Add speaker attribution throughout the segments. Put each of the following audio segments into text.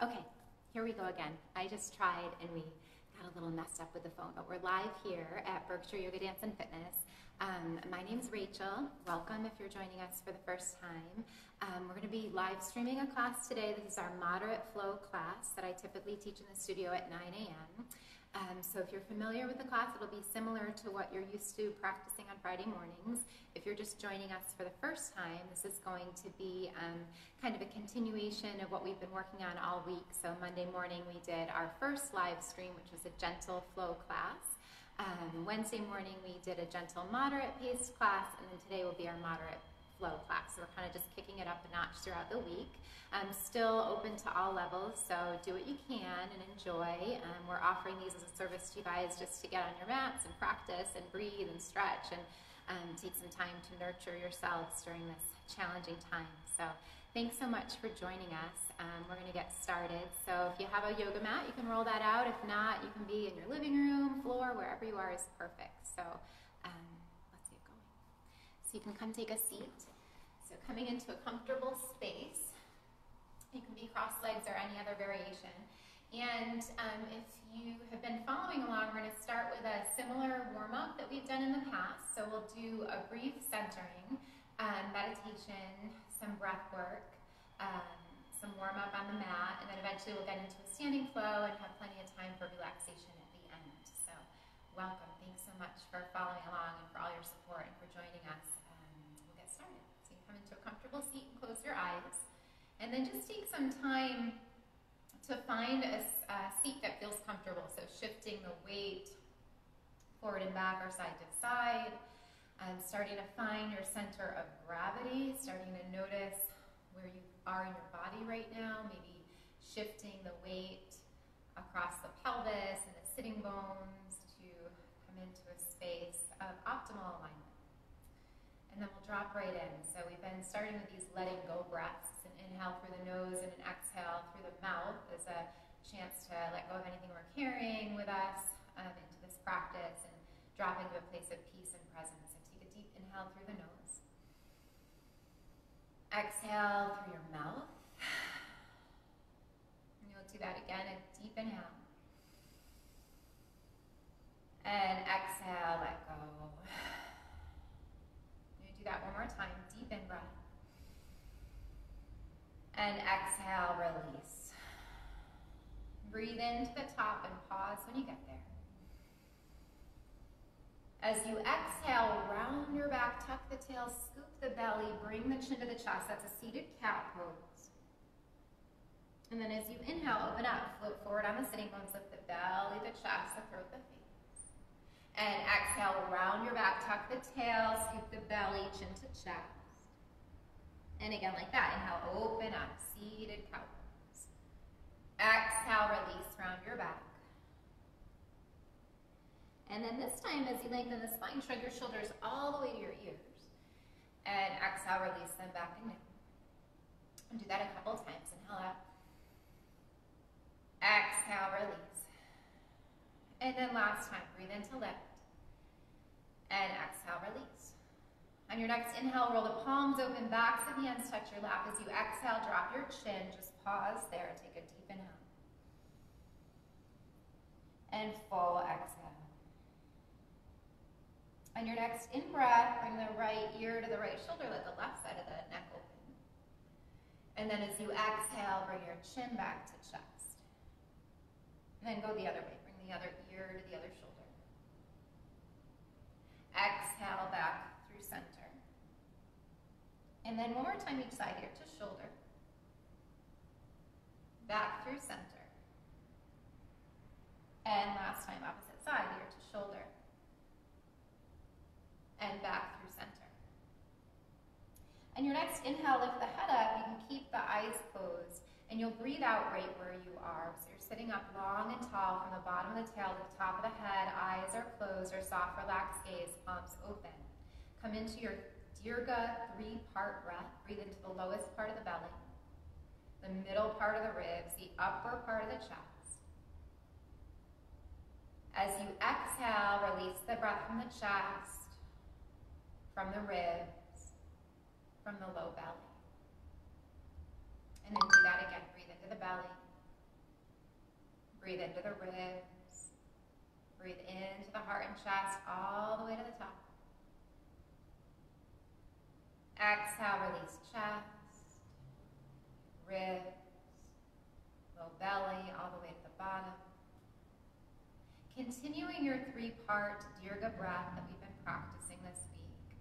Speaker 1: Okay, here we go again. I just tried and we got a little messed up with the phone, but we're live here at Berkshire Yoga Dance and Fitness. My name's Rachel. Welcome if you're joining us for the first time. We're going to be live streaming a class today. This is our moderate flow class that I typically teach in the studio at 9 a.m. So if you're familiar with the class, it'll be similar to what you're used to practicing on Friday mornings. If you're just joining us for the first time, this is going to be kind of a continuation of what we've been working on all week. So Monday morning we did our first live stream, which was a gentle flow class. Wednesday morning we did a gentle moderate paced class, and then today will be our moderate flow class. So we're kind of just kicking it up a notch throughout the week. Still open to all levels, so do what you can and enjoy. We're offering these as a service to you guys just to get on your mats and practice and breathe and stretch and take some time to nurture yourselves during this challenging time. So thanks so much for joining us. We're going to get started. So if you have a yoga mat, you can roll that out. If not, you can be in your living room, floor, wherever you are is perfect. So let's get going. So you can come take a seat. So coming into a comfortable space. You can be cross legs or any other variation. And if you have been following along, we're going to start with a similar warm-up that we've done in the past. So we'll do a brief centering, meditation, some breath work, some warm-up on the mat, and then eventually we'll get into a standing flow and have plenty of time for relaxation at the end. So welcome. Thanks so much for following along and for all your support and for joining us. We'll get started. So you come into a comfortable seat and close your eyes. And then just take some time to find a seat that feels comfortable. So shifting the weight forward and back or side to side. Starting to find your center of gravity. Starting to notice where you are in your body right now. Maybe shifting the weight across the pelvis and the sitting bones to come into a space of optimal alignment. And then we'll drop right in. So we've been starting with these letting go breaths. An inhale through the nose and an exhale through the mouth is a chance to let go of anything we're carrying with us into this practice and drop into a place of peace and presence. So take a deep inhale through the nose. Exhale through your mouth. And you'll do that again, a deep inhale. And exhale, let go. Do that one more time, deep in breath. And exhale, release. Breathe into the top and pause when you get there. As you exhale, round your back, tuck the tail, scoop the belly, bring the chin to the chest. That's a seated cat pose. And then as you inhale, open up, float forward on the sitting bones, lift the belly, the chest, the throat, the face. And exhale, round your back, tuck the tail, scoop the belly, chin to chest. And again, like that, inhale, open up, seated cow pose. Exhale, release, round your back. And then this time, as you lengthen the spine, shrug your shoulders all the way to your ears. And exhale, release them back and down. And do that a couple times. Inhale out. Exhale, release. And then last time, breathe in to lift. And exhale, release. On your next inhale, roll the palms open, backs of hands touch your lap. As you exhale, drop your chin. Just pause there. Take a deep inhale. And full exhale. On your next in-breath, bring the right ear to the right shoulder. Let the left side of the neck open. And then as you exhale, bring your chin back to chest. And then go the other way. Bring the other ear to the other shoulder. Exhale back through center. And then one more time each side, ear to shoulder. Back through center. And last time, opposite side, ear to shoulder. And back through center. And your next inhale, lift the head up. You can keep the eyes closed. And you'll breathe out right where you are. So you're sitting up long and tall from the bottom of the tail to the top of the head. Eyes are closed or soft, relaxed gaze, palms open. Come into your Dirga 3-part breath. Breathe into the lowest part of the belly, the middle part of the ribs, the upper part of the chest. As you exhale, release the breath from the chest, from the ribs, from the low belly. And then do that again. Breathe into the belly, into the ribs. Breathe into the heart and chest all the way to the top. Exhale, release chest, ribs, low belly, all the way to the bottom. Continuing your 3-part Dirga breath that we've been practicing this week.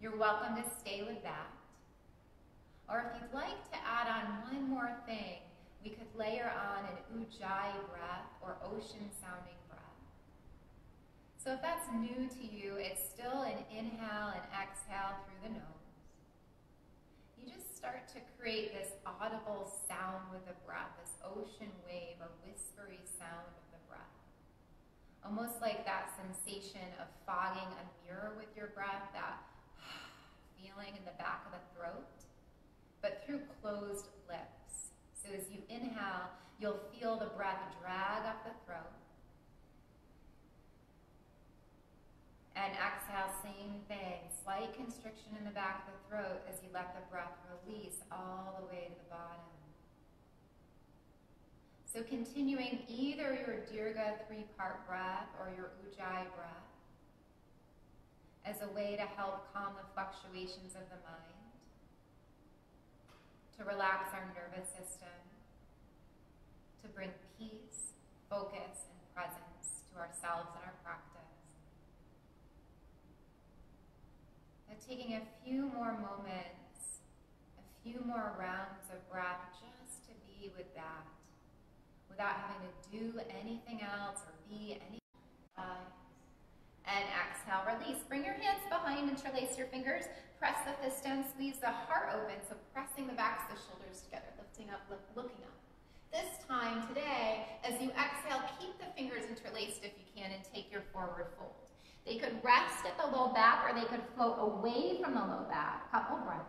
Speaker 1: You're welcome to stay with that. Or if you'd like to add on one more thing, we could layer on an Ujjayi breath or ocean sounding breath. So if that's new to you, it's still an inhale and exhale through the nose. You just start to create this audible sound with the breath, this ocean wave or whispery sound of the breath. Almost like that sensation of fogging a mirror with your breath, that feeling in the back of the throat, but through closed lips. So as you inhale, you'll feel the breath drag up the throat. And exhale, same thing. Slight constriction in the back of the throat as you let the breath release all the way to the bottom. So continuing either your Dirga 3-part breath or your Ujjayi breath as a way to help calm the fluctuations of the mind, to relax our nervous system, to bring peace, focus, and presence to ourselves and our practice. Taking a few more moments, a few more rounds of breath just to be with that, without having to do anything else or be anything else. And exhale, release. Bring your hands behind, interlace your fingers, press the fist down, squeeze the heart open, so pressing the backs of the shoulders together, lifting up, looking up. This time, today, as you exhale, keep the fingers interlaced if you can and take your forward fold. They could rest at the low back or they could float away from the low back. Couple breaths.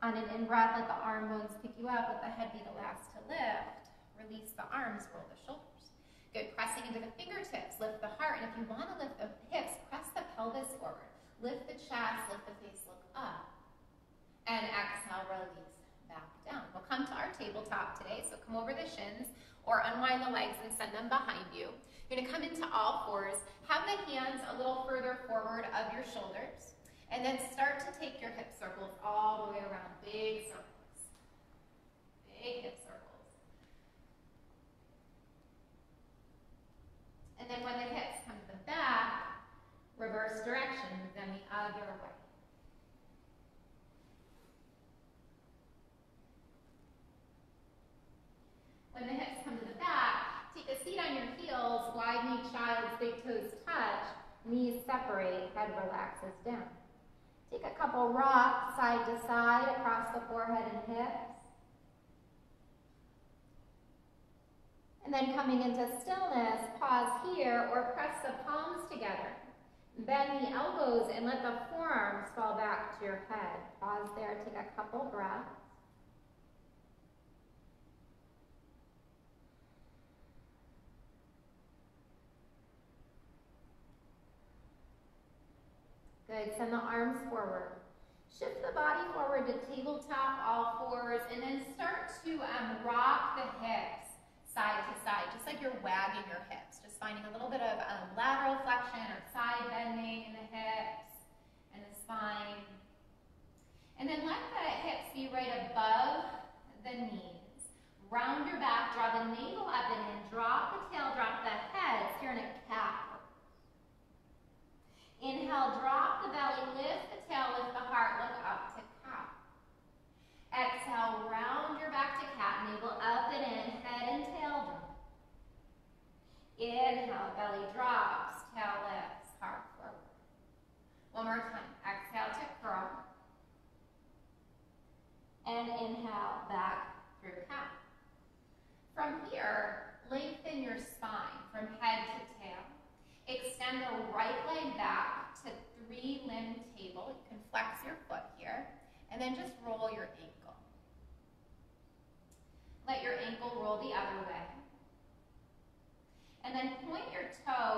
Speaker 1: On an in-breath, let the arm bones pick you up. Let the head be the last to lift. Release the arms, roll the shoulders. Good, pressing into the fingertips, lift the heart. And if you want to lift the hips, press the pelvis forward. Lift the chest, lift the face, look up. And exhale, release, back down. We'll come to our tabletop today, so come over the shins or unwind the legs and send them behind you. You're gonna come into all fours, have the hands a little further forward of your shoulders, and then start to take your hip circles all the way around, big circles. Big hip circles. And then when the hips come to the back, reverse direction, then the other way. When the hips come to the back, take a seat on your heels, wide knee child's big toes touch, knees separate, head relaxes down. Take a couple rocks side to side across the forehead and hips. And then coming into stillness, pause here or press the palms together. Bend the elbows and let the forearms fall back to your head. Pause there, take a couple breaths. Good, send the arms forward. Shift the body forward to tabletop, all fours, and then start to rock the hips side to side, just like you're wagging your hips. Just finding a little bit of lateral flexion or side bending in the hips and the spine. And then let the hips be right above the knees. Round your back, draw the navel up and in, drop the tail, drop the head, so you're in a cat. Inhale, drop the belly, lift the tail, lift the heart, look up to cat. Exhale, round your back to cat, navel up and in, head and tail drop. Inhale, belly drops, tail lifts, heart forward. One more time, exhale to curl. And inhale, back through cat. From here, lengthen your spine from head to tail. Extend the right leg back to 3-limb table. You can flex your foot here, and then just roll your ankle. Let your ankle roll the other way. And then point your toe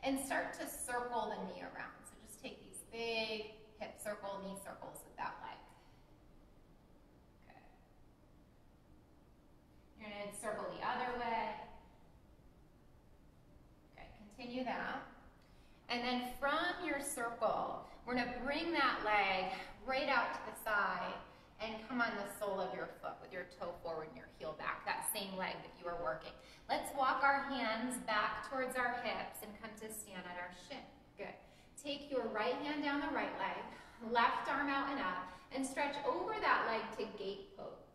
Speaker 1: and start to circle the knee around. So just take these big hip circle, knee circles with that leg. Good. You're going to circle the other way. Okay, continue that. And then from your circle, we're going to bring that leg right out to the side and come on the sole of your foot with your toe forward and your heel back, that same leg that you were working. Let's walk our hands back towards our hips and come to stand on our shin. Good. Take your right hand down the right leg, left arm out and up, and stretch over that leg to gate pose.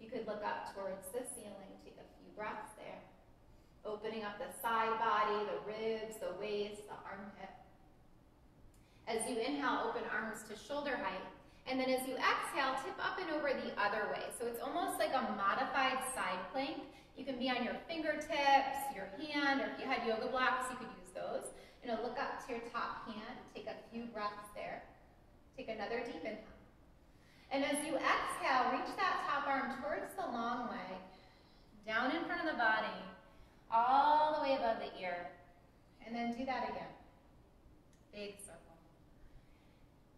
Speaker 1: You could look up towards the ceiling, take a few breaths there. Opening up the side body, the ribs, the waist, the armpit. As you inhale, open arms to shoulder height. And then as you exhale, tip up and over the other way. So it's almost like a modified side plank. You can be on your fingertips, your hand, or if you had yoga blocks, you could use those. Look up to your top hand. Take a few breaths there. Take another deep inhale. And as you exhale, reach that top arm towards the long leg, down in front of the body, all the way above the ear. And then do that again. Big circle.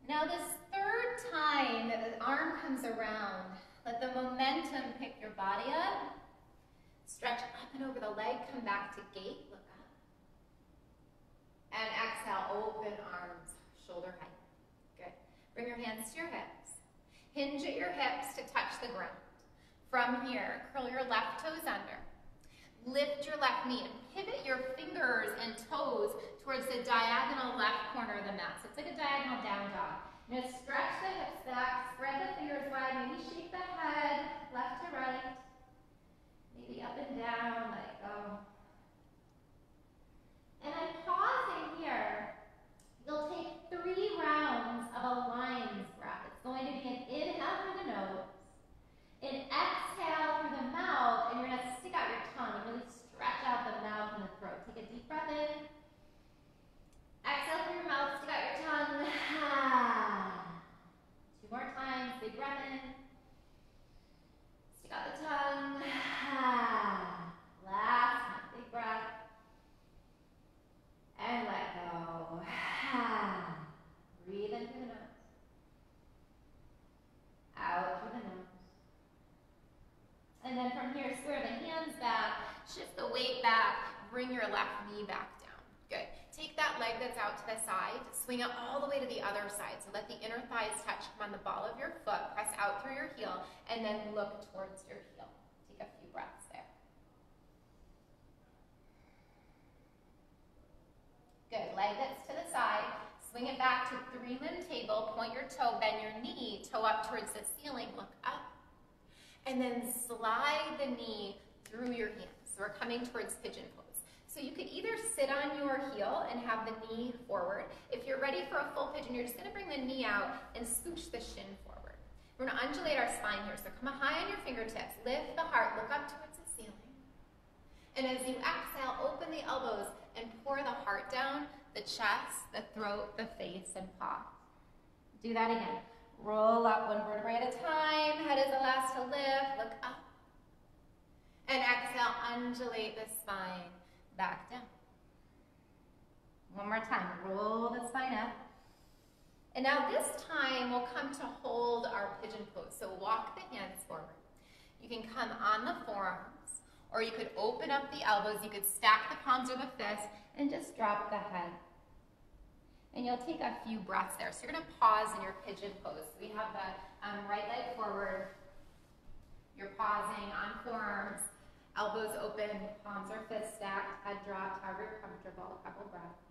Speaker 1: Now this third time that the arm comes around, let the momentum pick your body up. Stretch up and over the leg, come back to gate, look up. And exhale, open arms, shoulder height. Good. Bring your hands to your hips. Hinge at your hips to touch the ground. From here, curl your left toes under. Lift your left knee and pivot your fingers and toes towards the diagonal left corner of the mat. So it's like a diagonal down dog. Now stretch the hips back, spread the fingers wide, maybe shake the head left to right, maybe up and down, let go. And then pausing here, you'll take 3 rounds of a lion's breath. It's going to be an inhale through the nose, an exhale through the mouth, and you're going to stick out your tongue and really stretch out the mouth and the throat. Take a deep breath in. Exhale through your mouth, stick out your tongue. 2 more times, big breath in. Stick out the tongue. Last time, big breath. And let go. Breathe in through the nose. Out through the nose. And then from here, square the hands back, shift the weight back, bring your left knee back down. Good. Take that leg that's out to the side, swing it all the way to the other side. So let the inner thighs touch, come on the ball of your foot, press out through your heel, and then look towards your heel. Take a few breaths there. Good. Leg that's to the side, swing it back to 3-limb table, point your toe, bend your knee, toe up towards the ceiling, look up. And then slide the knee through your hands. So we're coming towards pigeon pose. So you could either sit on your heel and have the knee forward. If you're ready for a full pigeon, you're just going to bring the knee out and scooch the shin forward. We're going to undulate our spine here. So come high on your fingertips. Lift the heart. Look up towards the ceiling. And as you exhale, open the elbows and pour the heart down, the chest, the throat, the face, and paw. Do that again. Roll up 1 vertebrae at a time. Head is the last to lift. Look up. And exhale, undulate the spine back down. 1 more time. Roll the spine up. And now this time we'll come to hold our pigeon pose. So walk the hands forward. You can come on the forearms, or you could open up the elbows. You could stack the palms or the fists and just drop the head. And you'll take a few breaths there. So you're going to pause in your pigeon pose. We have the right leg forward. You're pausing on forearms, elbows open, palms or fists stacked, head dropped, however you're comfortable, a couple breaths.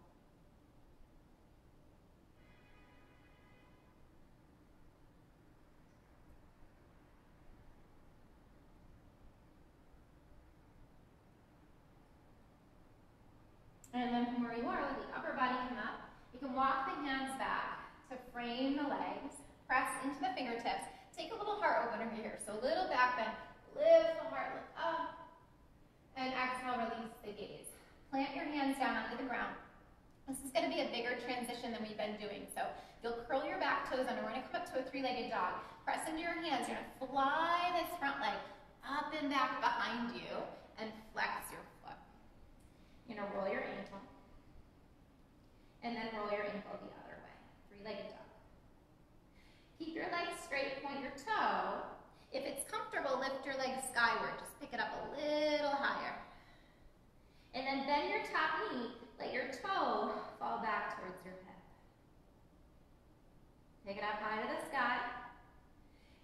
Speaker 1: And then from where you are, let the upper body come up. You can walk the hands back to frame the legs, press into the fingertips. Take a little heart opener here, so a little back bend. Lift the heart, look up, and exhale, release the gaze. Plant your hands down onto the ground. This is going to be a bigger transition than we've been doing, so you'll curl your back toes under. We're going to come up to a 3-legged dog. Press into your hands. You're going to fly this front leg up and back behind you and flex your foot. You're going to roll your ankle. lift your leg skyward. Just pick it up a little higher. And then bend your top knee. Let your toe fall back towards your hip. Take it up high to the sky.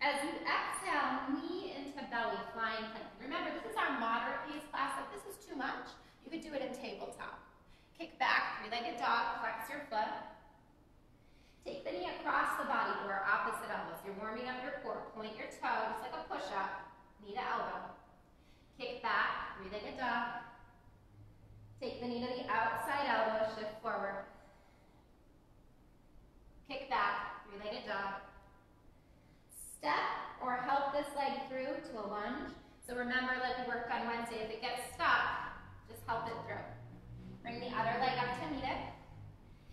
Speaker 1: As you exhale, knee into belly, flying plank. Remember, this is our moderate pace class. If this is too much, you could do it in tabletop. Kick back, three-legged dog, flex your foot. Take the knee across the body or opposite elbows. You're warming up your core. Point your toe, just like a push-up, knee to elbow. Kick back, three-legged dog. Take the knee to the outside elbow, shift forward. Kick back, three-legged dog. Step or help this leg through to a lunge. So remember, like we worked on Wednesday, if it gets stuck, just help it through. Bring the other leg up to meet it.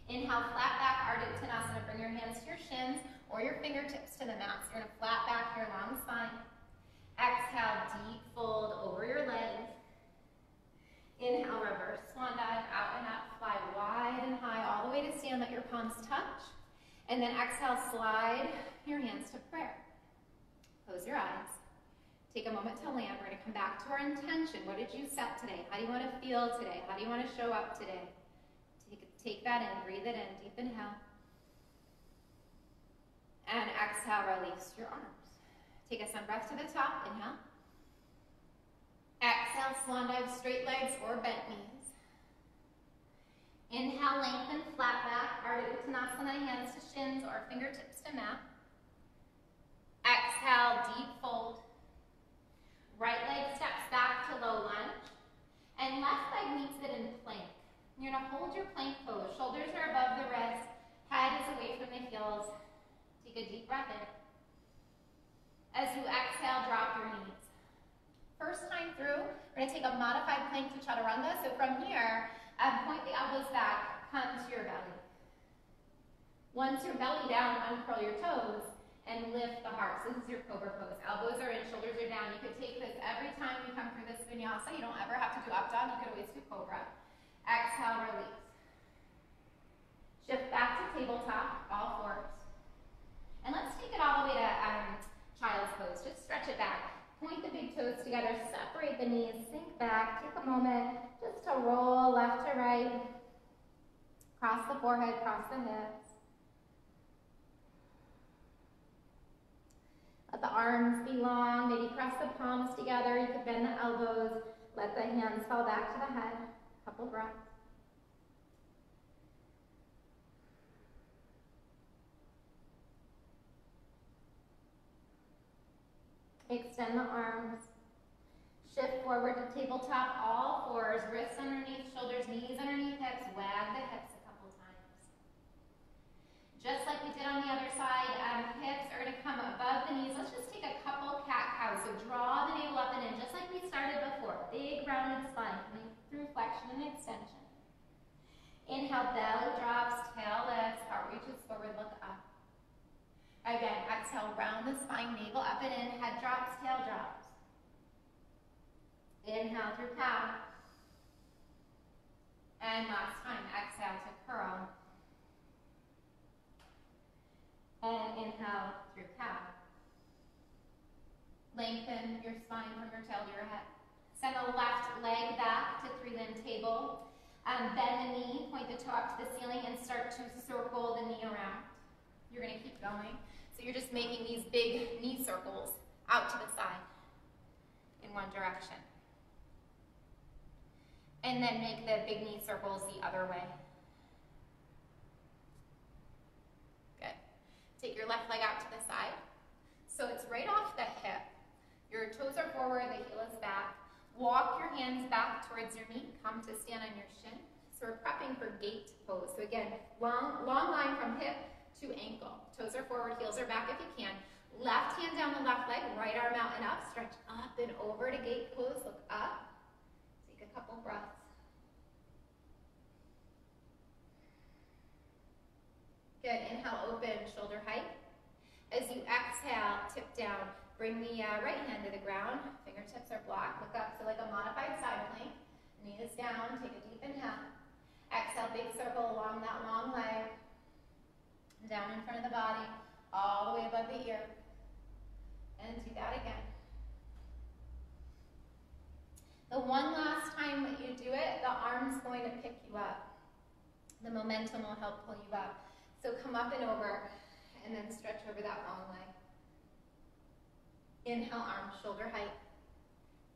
Speaker 1: Inhale, flat back, Ardha Uttanasana. Bring your hands to your shins or your fingertips to the mat. So you're gonna flat back your long spine. Exhale, deep fold over your legs. Inhale, reverse swan dive, out and up, fly wide and high, all the way to stand, let your palms touch. And then exhale, slide your hands to prayer. Close your eyes. Take a moment to land. We're going to come back to our intention. What did you set today? How do you want to feel today? How do you want to show up today? Take that in. Breathe it in. Deep inhale. And exhale, release your arms. Take a sun breath to the top. Inhale. Exhale, swan dive, straight legs or bent knees. Inhale, lengthen, flat back, Ardha Uttanasana, hands to shins or fingertips to mat. Exhale, deep fold. Right leg steps back to low lunge. And left leg meets it in plank. You're gonna hold your plank pose. Shoulders are above the wrists, head is away from the heels. Take a deep breath in. As you exhale, drop your knees. First time through, we're gonna take a modified plank to chaturanga. So from here, point the elbows back, come to your belly. Once your belly down, uncurl your toes and lift the heart. So this is your cobra pose. Elbows are in, shoulders are down. You could take this every time you come through this vinyasa. You don't ever have to do up dog. You could always do cobra. Exhale, release. Shift back to tabletop, all fours. And let's take it all the way to child's pose. Just stretch it back. Point the big toes together, separate the knees, sink back. Take a moment just to roll left to right. Cross the forehead, cross the hips. Let the arms be long, maybe press the palms together. You could bend the elbows, let the hands fall back to the head. Couple breaths. Extend the arms. Shift forward to tabletop, all fours, wrists underneath shoulders, knees underneath hips, wag the hips a couple times. Just like we did on the other side, hips are gonna come above the knees. Let's just take a couple cat-cows. So draw the navel up and in, just like we started before. Big rounded spine, coming through flexion and extension. Inhale, belly drops, tail lifts, heart reaches forward, look up. Again, exhale, round the spine, navel up and in, head drops, tail drops. Inhale through cow. And last time, exhale to curl. And inhale through cow. Lengthen your spine from your tail to your head. Send the left leg back to three-limb table. Bend the knee, point the toe up to the ceiling, and start to circle the knee around. You're going to keep going. So you're just making these big knee circles out to the side in one direction. And then make the big knee circles the other way. Good. Take your left leg out to the side. So it's right off the hip. Your toes are forward, the heel is back. Walk your hands back towards your knee. Come to stand on your shin. So we're prepping for gate pose. So again, long line from hip to ankle. Toes are forward, heels are back if you can. Left hand down the left leg, right arm out and up. Stretch up and over to gate pose. Look up. Take a couple breaths. Good. Inhale, open, shoulder height. As you exhale, tip down. Bring the right hand to the ground. Fingertips are blocked. Look up. So like a modified side plank. Knee is down. Take a deep inhale. Exhale, big circle along that long leg. Down in front of the body, all the way above the ear. And do that again. momentum will help pull you up. So come up and over, and then stretch over that long leg. Inhale, arms shoulder height.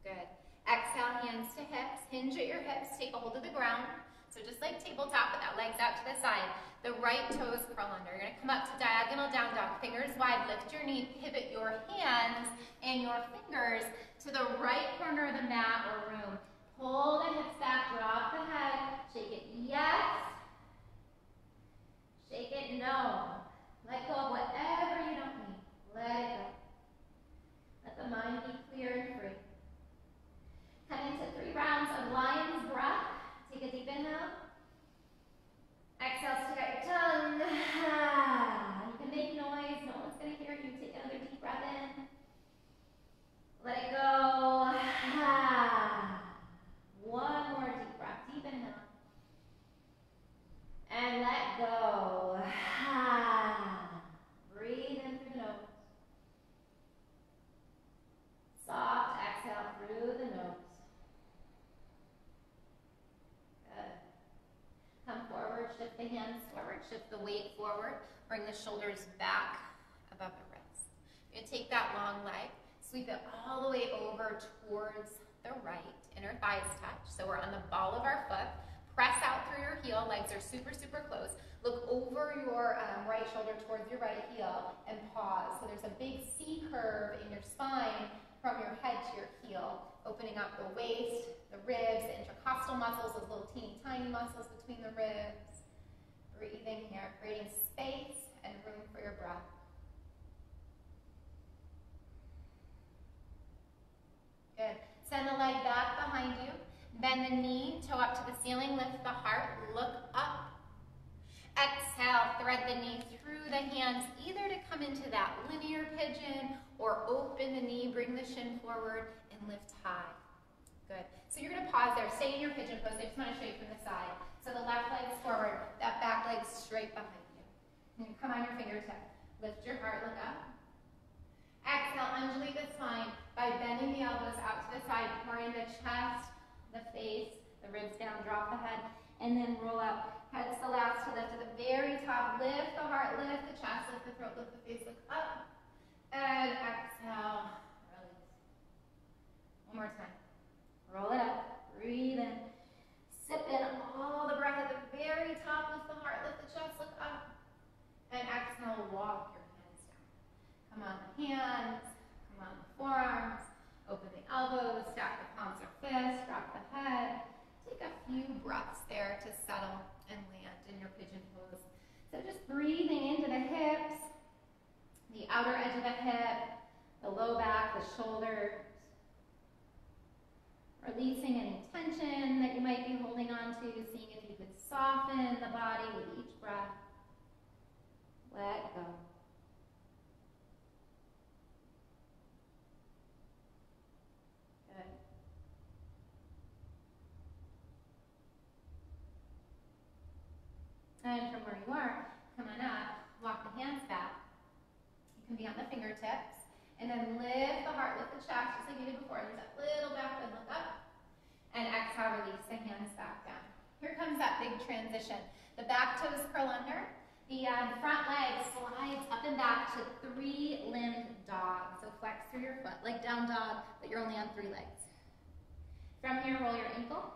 Speaker 1: Good. Exhale, hands to hips. Hinge at your hips. Take a hold of the ground. So just like tabletop, with that legs out to the side. The right toes curl under. You're going to come up to diagonal down dog. Fingers wide. Lift your knee. Pivot your hands and your fingers to the right corner of the mat or room. Pull the hips back. Drop the head. Shake it. Yes. Shake it. No. Let go of whatever you don't need. Let it go. Let the mind be clear and free. Come into 3 rounds of lion's breath. Take a deep inhale. Exhale, stick out your tongue. You can make noise. No one's going to hear you. Take another deep breath in. Let it go. One more deep breath. Deep inhale. And let go. Breathe in through the nose. Soft exhale through the nose. Come forward, shift the hands forward, shift the weight forward, bring the shoulders back above the wrist. You're going to take that long leg, sweep it all the way over towards the right, inner thighs touch, so we're on the ball of our foot. Press out through your heel, legs are super, super close. Look over your right shoulder towards your right heel and pause. So there's a big C curve in your spine from your head to your heel, opening up the waist, the ribs, the intercostal muscles, those little teeny tiny muscles between the ribs. Breathing here, creating space and room for your breath. Good. Send the leg back behind you. Bend the knee, toe up to the ceiling, lift the heart, look up. Exhale, thread the knee through the hands, either to come into that linear pigeon or open the knee, bring the shin forward, and lift high. Good. So you're going to pause there. Stay in your pigeon pose. I just want to show you from the side. So the left leg's forward, that back leg's straight behind you. And you come on your fingertip. Lift your heart, look up. Exhale, undulate the spine by bending the elbows out to the side, pouring the chest, the face, the ribs down, drop the head, and then roll out. Head's the last to lift at the very top. Lift the heart, lift the chest, lift the throat, lift the face, look up. And exhale, release. One more time. Roll it up, breathe in. Sip in all the breath at the very top. Lift the heart, lift the chest, look up. And exhale, walk your hands down. Come on the hands, come on the forearms. Open the elbows, stack the palms or fists, drop the head. Take a few breaths there to settle and land in your pigeon pose. So just breathing into the hips, the outer edge of the hip, the low back, the shoulders. Releasing any tension that you might be holding on to, seeing if you could soften the body with each breath. Let go. Good. And from where you are, come on up, walk the hands back. You can be on the fingertips. And then lift the heart, lift the chest, just like you did before. There's that little back bend, look up. And exhale, release the hands back down. Here comes that big transition. The back toes curl under. The front leg slides up and back to 3-limbed dog. So flex through your foot, like down dog, but you're only on 3 legs. From here, roll your ankle.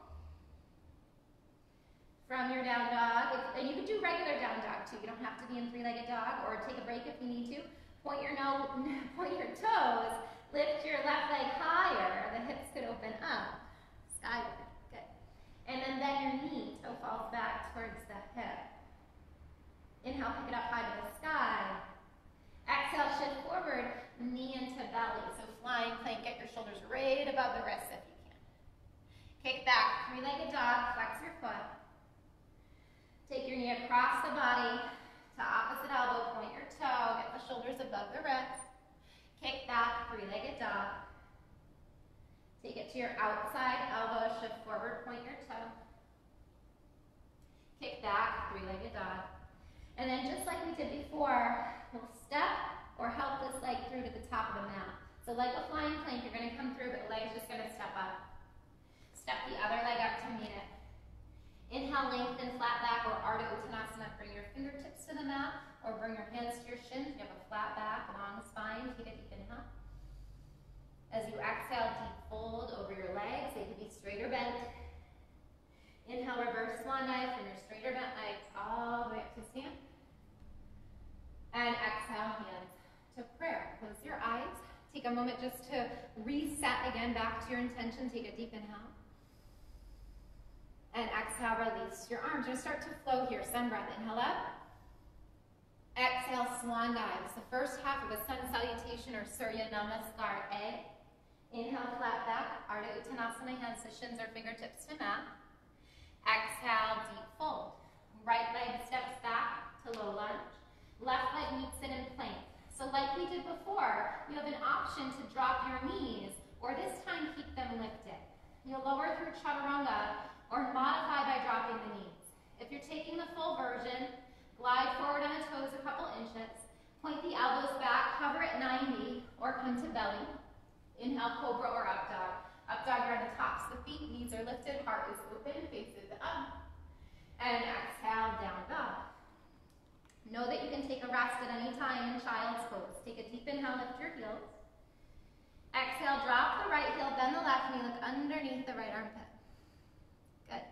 Speaker 1: From your down dog, and you can do regular down dog too. You don't have to be in 3-legged dog, or take a break if you need to. Point your toes, lift your left leg higher, the hips could open up, skyward, good. And then bend your knee, toe falls back towards the hip. Inhale, pick it up high to the sky. Exhale, shift forward, knee into belly. So flying plank, get your shoulders right above the wrists if you can. Kick back, 3-legged dog, flex your foot. Take your knee across the body to opposite elbow, point your toe, get the shoulders above the wrist. Kick back, 3-legged dog. Take it to your outside elbow, shift forward, point your toe. Kick back, 3-legged dog. And then just like we did before, we'll step or help this leg through to the top of the mat. So like a flying plank, you're going to come through, but the leg's just going to step up. Step the other leg up to meet it. Inhale, lengthen, flat back, or Ardha Uttanasana. Bring your fingertips to the mat, or bring your hands to your shins. You have a flat back, long spine. Take a deep inhale. As you exhale, deep fold over your legs. They can be straight or bent. Inhale, reverse swan dive from your straight or bent legs all the way up to stand. And exhale, hands to prayer. Close your eyes. Take a moment just to reset again back to your intention. Take a deep inhale. And exhale, release your arms. You're going to start to flow here. Sun breath. Inhale up. Exhale, swan dive. It's the first half of a Sun Salutation or Surya Namaskar A. Inhale, flat back. Ardha Uttanasana, hands to shins or fingertips to mat. Exhale, deep fold. Right leg steps back to low lunge. Left leg meets it in plank. So like we did before, you have an option to drop your knees, or this time keep them lifted. You'll lower through chaturanga, or modify by dropping the knees. If you're taking the full version, glide forward on the toes a couple inches, point the elbows back, hover at 90, or come to belly. Inhale, cobra or up dog. Up dog, you're on the tops of the feet, knees are lifted, heart is open, faces up. And exhale, down dog. Know that you can take a rest at any time in child's pose. Take a deep inhale, lift your heels. Exhale, drop the right heel, bend the left knee, look underneath the right armpit. Good.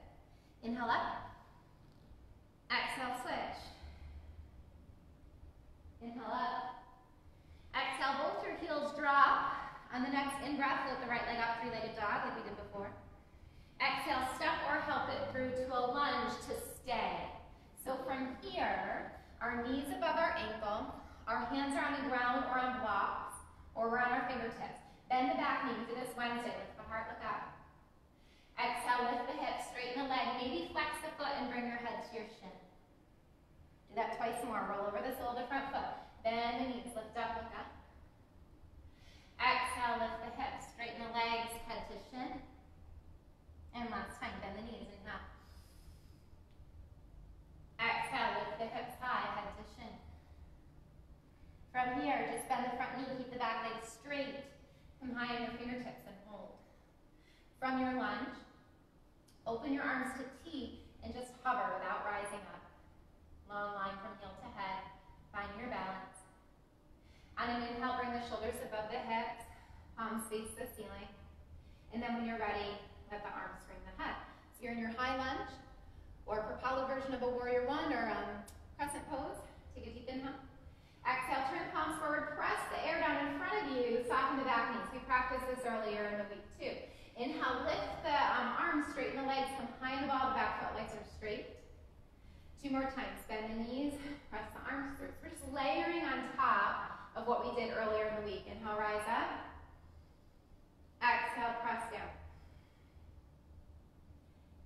Speaker 1: Inhale up. Exhale, switch. Inhale up. Exhale, both your heels drop. On the next in-breath, float the right leg up, three-legged dog like we did before. Exhale, step or help it through to a lunge to stay. So from here, our knees above our ankle, our hands are on the ground or on blocks, or we're on our fingertips. Bend the back knee. We did this Wednesday. Lift the heart, look up. Exhale, lift the hips, straighten the leg. Maybe flex the foot and bring your head to your shin. Do that twice more. Roll over the sole of the front foot. Bend the knees, lift up, look up. Exhale, lift the hips, straighten the legs, head to shin. And last time, bend the knees, inhale. Exhale, lift the hips high, head to shin. From here, just bend the front knee, keep the back leg straight. Come high on your fingertips and hold. From your lunge, open your arms to T and just hover without rising up. Long line from heel to head, finding your balance. On an inhale, bring the shoulders above the hips, palms face the ceiling. And then when you're ready, let the arms spring the head. So you're in your high lunge, or propello version of a warrior one, or crescent pose. Take a deep inhale. Exhale, turn palms forward, press the air down in front of you, soften the back knees. We practiced this earlier in the week too. Inhale, lift the arms, straighten the legs, come high in the ball, the back foot legs are straight. 2 more times, bend the knees, press the arms through. So we're just layering on top of what we did earlier in the week. Inhale, rise up. Exhale, press down.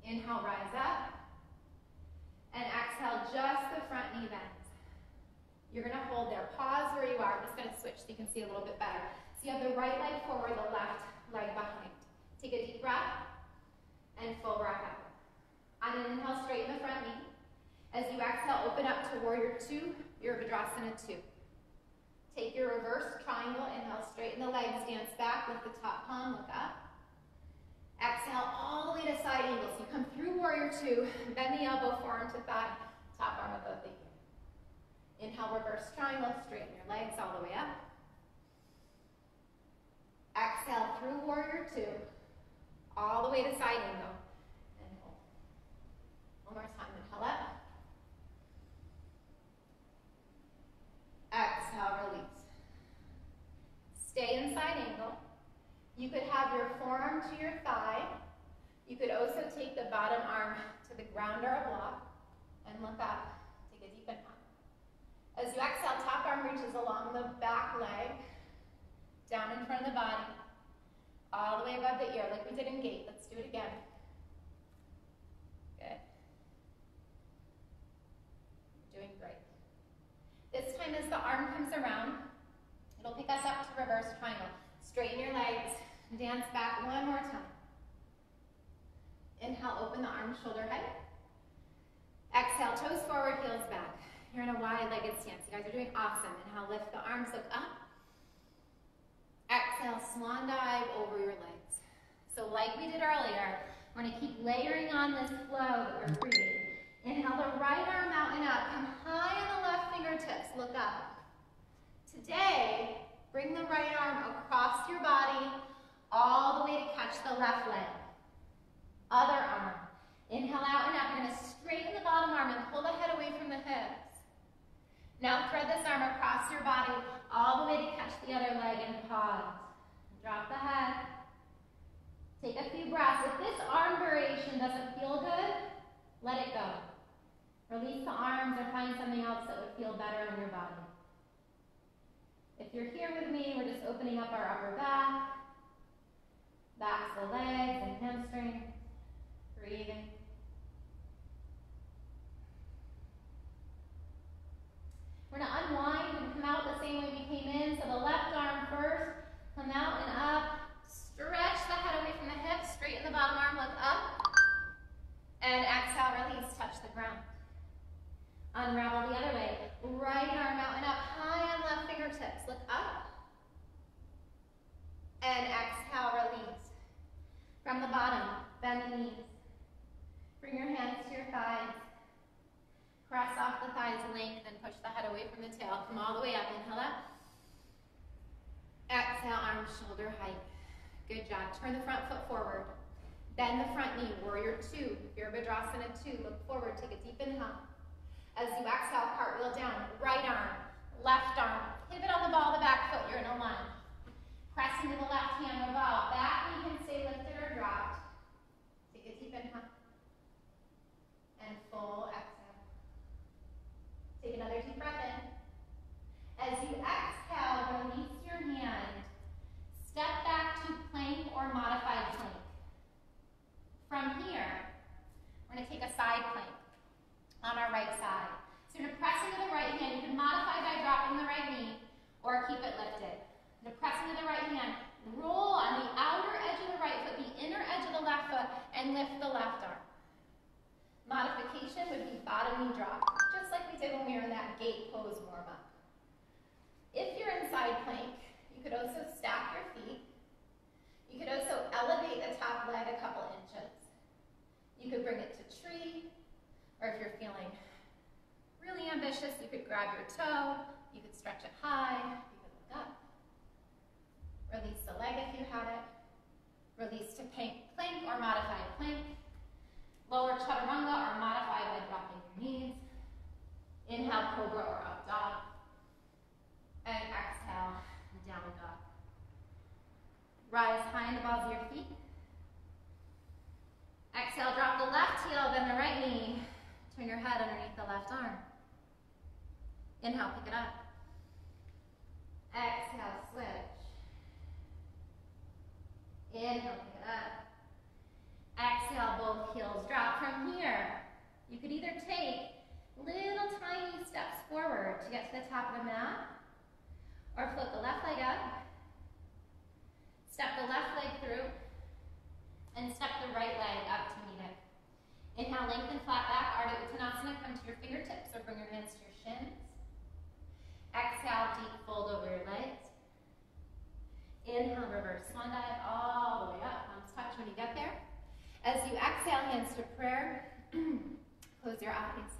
Speaker 1: Inhale, rise up. And exhale, just the front knee bends. You're going to hold there. Pause where you are. I'm just going to switch so you can see a little bit better. So you have the right leg forward, the left leg behind. Take a deep breath and full breath out. On an inhale, straighten the front knee. As you exhale, open up to warrior 2, Virabhadrasana 2. Take your reverse triangle, inhale, straighten the legs, dance back, lift the top palm, look up. Exhale all the way to side angle. So you come through warrior 2, bend the elbow, forearm to thigh, top arm above the ear. Inhale, reverse triangle, straighten your legs all the way up. Exhale through warrior 2, all the way to side angle, and hold. One more time, inhale up. Exhale, release. Stay in side angle. You could have your forearm to your thigh. You could also take the bottom arm to the ground or a block and look up. Take a deep inhale. As you exhale, top arm reaches along the back leg, down in front of the body, all the way above the ear, like we did in gate. Let's do it again. Good. You're doing great. This time as the arm comes around, it'll pick us up to reverse triangle. Straighten your legs, dance back one more time. Inhale, open the arms, shoulder height. Exhale, toes forward, heels back. You're in a wide-legged stance. You guys are doing awesome. Inhale, lift the arms, look up. Exhale, swan dive over your legs. So like we did earlier, we're going to keep layering on this flow that we're creating. Inhale the right arm out and up. Come high on the left fingertips. Look up. Today, bring the right arm across your body all the way to catch the left leg. Other arm. Inhale out and up. You're going to straighten the bottom arm and pull the head away from the hips. Now thread this arm across your body all the way to catch the other leg and pause. Drop the head. Take a few breaths. If this arm duration doesn't feel good, let it go. Release the arms or find something else that would feel better on your body. If you're here with me, we're just opening up our upper back, backs the legs and hamstrings, breathing. We're going to unwind and come out the same way we came in. So the left arm first, come out and up. Stretch the head away from the hips, straighten the bottom arm, look up. And exhale, release, touch the ground. Unravel the other way. Right arm out and up, high on left fingertips. Look up. And exhale, release. From the bottom, bend the knees. Bring your hands to your thighs. Cross off the thighs, lengthen, push the head away from the tail. Come all the way up, inhale up. Exhale, arms shoulder height. Good job. Turn the front foot forward. Bend the front knee, warrior two. Virabhadrasana 2, look forward, take a deep inhale. As you exhale, cartwheel down, right arm, left arm. Pivot on the ball of the back foot, you're in a lunge. Press into the left hand, revolve. Back knee can stay lifted or dropped. Take a deep inhale. And full exhale. Take another deep breath in. As you exhale, release your hand. Step back to plank or modified plank. From here, we're going to take a side plank on our right side. So you're going to press into the right hand. You can modify by dropping the right knee or keep it lifted. You're going to press into the right hand. Roll on the outer edge of the right foot, the inner edge of the left foot, and lift the left arm. Modification would be bottom knee drop, just like we did when we were in that gate pose warm-up. If you're in side plank, you could also stack your feet. You could also elevate the top leg a couple inches. You could bring it to tree, or if you're feeling really ambitious, you could grab your toe, you could stretch it high, you could look up. Release the leg if you had it. Release to plank or modified plank. Lower chaturanga or modify by dropping your knees. Inhale, cobra or up dog. And exhale, down dog. Rise high in the balls of your feet. Exhale, drop the left heel, bend the right knee. Turn your head underneath the left arm. Inhale, pick it up. Exhale, switch. Inhale, pick it up. Exhale, both heels drop. From here, you could either take little tiny steps forward to get to the top of the mat, or float the left leg up, step the left leg through, and step the right leg up to meet it. Inhale, lengthen flat back, Ardha Uttanasana, come to your fingertips or bring your hands to your shins. Exhale, deep fold over your legs. Inhale, reverse swan dive all the way up, palms touch when you get there. As you exhale, hands to prayer, close your eyes.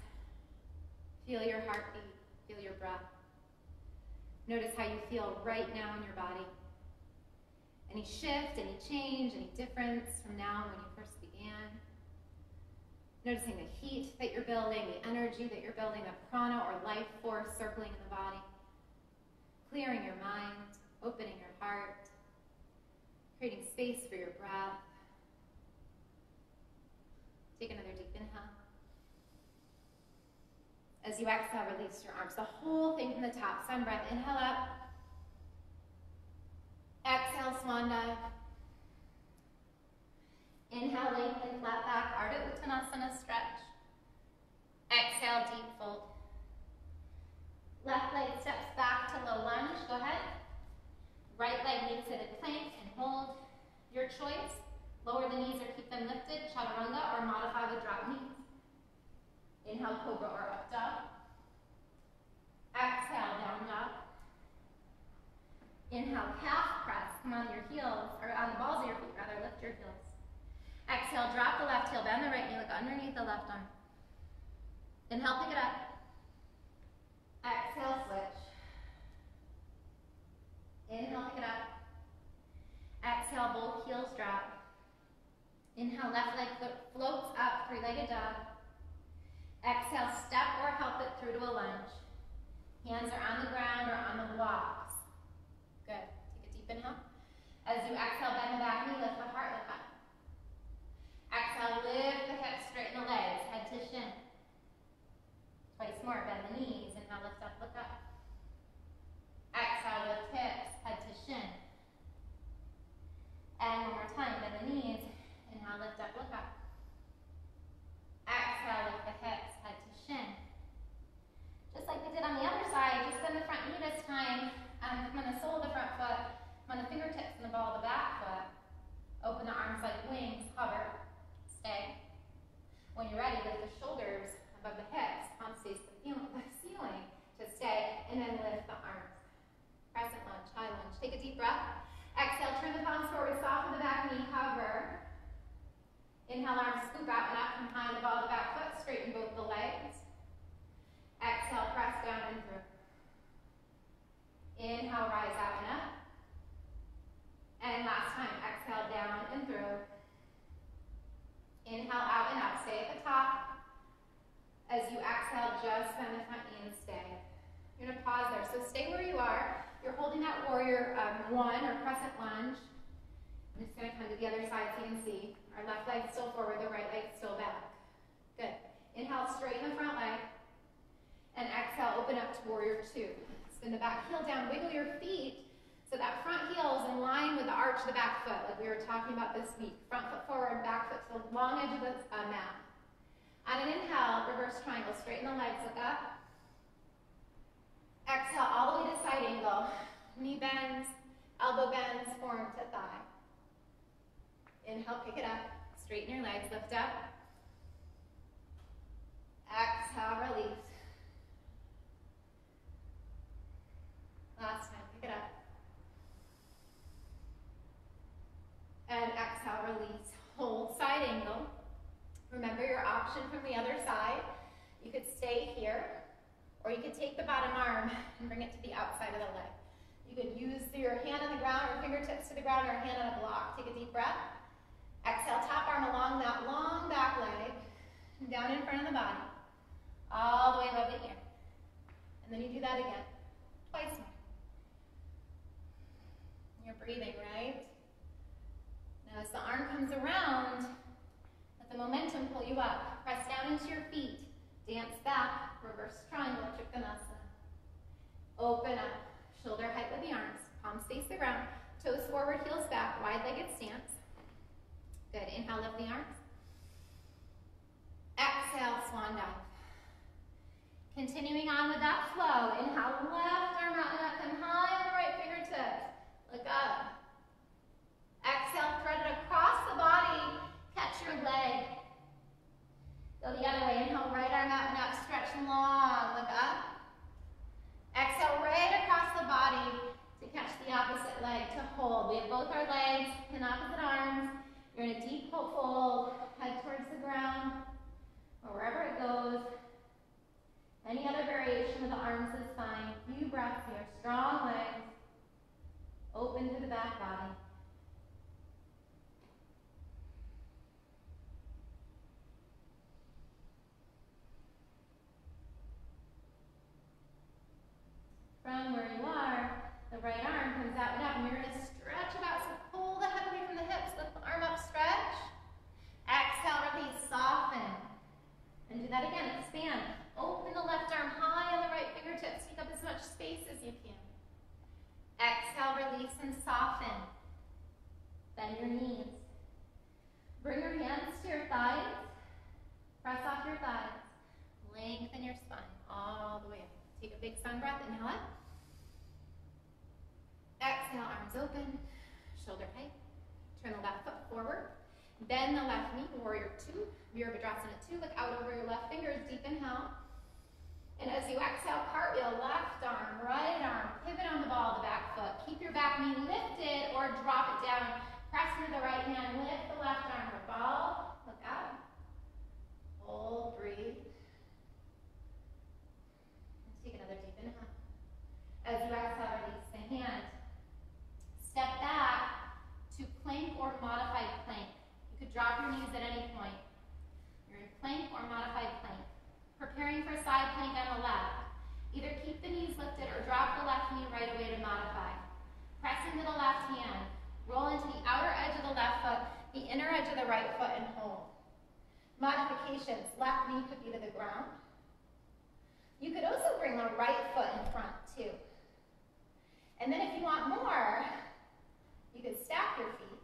Speaker 1: Feel your heartbeat, feel your breath. Notice how you feel right now in your body. Any shift, any change, any difference from now when you first began. Noticing the heat that you're building, the energy that you're building, the prana or life force circling in the body. Clearing your mind, opening your heart, creating space for your breath. Take another deep inhale. As you exhale, release your arms. The whole thing from the top. Sun breath. Inhale up. Exhale, swan dive. Inhale, lengthen, flat back, Ardha Uttanasana, stretch. Exhale, deep fold. Left leg steps back to low lunge. Go ahead. Right leg meets it in plank and hold. Your choice. Lower the knees or keep them lifted, chaturanga, or modify with drop knees. Inhale, cobra or up dog. Exhale, down dog. Inhale, calf press. Come on your heels, or on the balls of your feet rather. Lift your your heels. Exhale, drop the left heel, bend the right knee, look underneath the left arm. Inhale, pick it up. Exhale, switch. Inhale, pick it up. Exhale, both heels drop. Inhale, left leg floats up, three-legged dog. Exhale, step or help it through to a lunge. Hands are on the ground or on the blocks. Good. Take a deep inhale. As you exhale, bend the back knee, lift the heart, look up. Exhale, lift the hips, straighten the legs, head to shin. Twice more, bend the knees. Inhale, lift up, look up. Exhale, lift hips, head to shin. And one more time, bend the knees. Inhale, lift up, look up. Exhale, lift the hips, head to shin. Just like we did on the other side, just bend the front knee this time. Come on the sole of the front foot, come on the fingertips and the ball of the back foot. Open the arms like wings, hover, stay. When you're ready, lift the shoulders above the hips, palms face the ceiling to stay, and then lift the arms. Crescent lunge, high lunge. Take a deep breath. Exhale, turn the palms forward, soften the back knee, hover. Inhale, arms scoop out and up from behind the ball of the back foot, straighten both the legs. Exhale, press down and through. Inhale, rise out and up. And last time, exhale, down and through. Inhale, out and up. Stay at the top. As you exhale, just bend the front knee and stay. You're going to pause there. So stay where you are. You're holding that warrior one or crescent lunge. I'm just going to come to the other side so you can see. Our left leg still forward, the right leg still back. Good. Inhale, straighten the front leg. And exhale, open up to warrior two. Spin the back heel down, wiggle your feet so that front heel is in line with the arch of the back foot, like we were talking about this week. Front foot forward, back foot to the long edge of the mat. On an inhale, reverse triangle, straighten the legs, look up. Exhale, all the way to side angle. Knee bends, elbow bends, forearm to thigh. Inhale, pick it up, straighten your legs, lift up. Exhale, release. Last time, pick it up. And exhale, release. Hold side angle. Remember your option from the other side. You could stay here, or you could take the bottom arm and bring it to the outside of the leg. You could use your hand on the ground or fingertips to the ground or a hand on a block. Take a deep breath. Exhale, top arm along that long back leg, down in front of the body, all the way above the ear. And then you do that again, twice more. You're breathing, right? Now as the arm comes around, let the momentum pull you up. Press down into your feet. Dance back, reverse triangle, Trikonasana. Open up, shoulder height with the arms. Palms face the ground. Toes forward, heels back, wide-legged stance. Good, inhale, lift the arms. Exhale, swan dive. Continuing on with that flow. Inhale, left arm out and up and high on the right fingertips. Look up. Exhale, thread it across the body. Catch your leg. Go the other way. Inhale, right arm out and up. Stretch long. Look up. Exhale, right across the body to catch the opposite leg to hold. We have both our legs in opposite arms. You're in a deep fold. Head towards the ground or wherever it goes. Any other variation of the arms is fine. Few breaths here. Strong legs. Open to the back body. From where you are, the right arm comes out and up, and you're going to stretch it out. So pull the head away from the hips. Lift the arm up, stretch. Exhale, release, soften. And do that again. Expand. Open the left arm high on the right fingertips. Take up as much space as you can. Exhale, release, and soften. Bend your knees. Bring your hands to your thighs. Press off your thighs. Lengthen your spine all the way up. Take a big sun breath. Inhale up. Exhale, arms open. Shoulder height. Turn the left foot forward. Bend the left knee, warrior two. Virabhadrasana 2. Look out over your left fingers. Deep inhale. And as you exhale, cartwheel, left arm, right arm, pivot on the ball of the back foot. Keep your back knee lifted or drop it down. Press into the right hand, lift plank or modified plank. You could drop your knees at any point. You're in plank or modified plank. Preparing for side plank on the left. Either keep the knees lifted or drop the left knee right away to modify. Press into the left hand. Roll into the outer edge of the left foot, the inner edge of the right foot, and hold. Modifications. Left knee could be to the ground. You could also bring the right foot in front too. And then if you want more, you could stack your feet.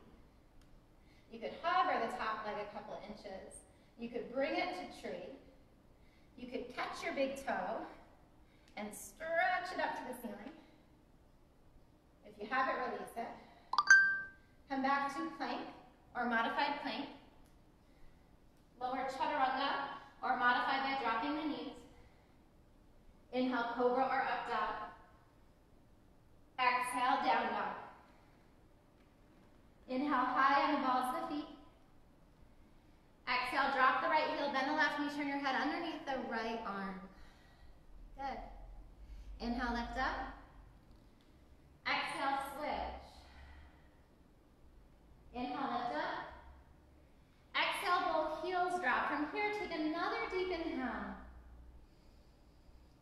Speaker 1: You could hover the top leg a couple inches. You could bring it to tree. You could catch your big toe and stretch it up to the ceiling. If you have it, release it. Come back to plank or modified plank. Lower chaturanga or modified by dropping the knees. Inhale, cobra or up dog. Exhale, down dog. Inhale, high on the balls of the feet. Exhale, drop the right heel, bend the left knee, turn your head underneath the right arm. Good. Inhale, lift up. Exhale, switch. Inhale, lift up. Exhale, both heels drop. From here, take another deep inhale.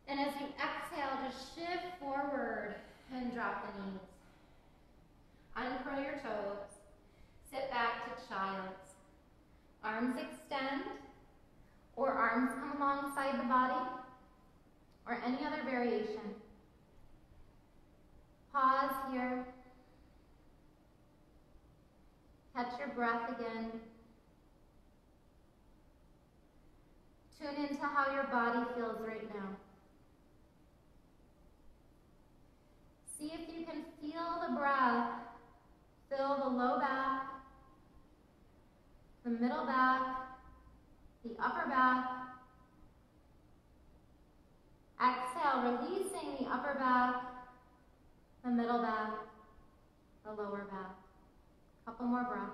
Speaker 1: And as you exhale, just shift forward and drop the knees. Uncurl your toes. Sit back to child's. Arms extend, or arms come alongside the body, or any other variation. Pause here. Catch your breath again. Tune into how your body feels right now. See if you can feel the breath fill the low back, the middle back, the upper back. Exhale, releasing the upper back, the middle back, the lower back. Couple more breaths.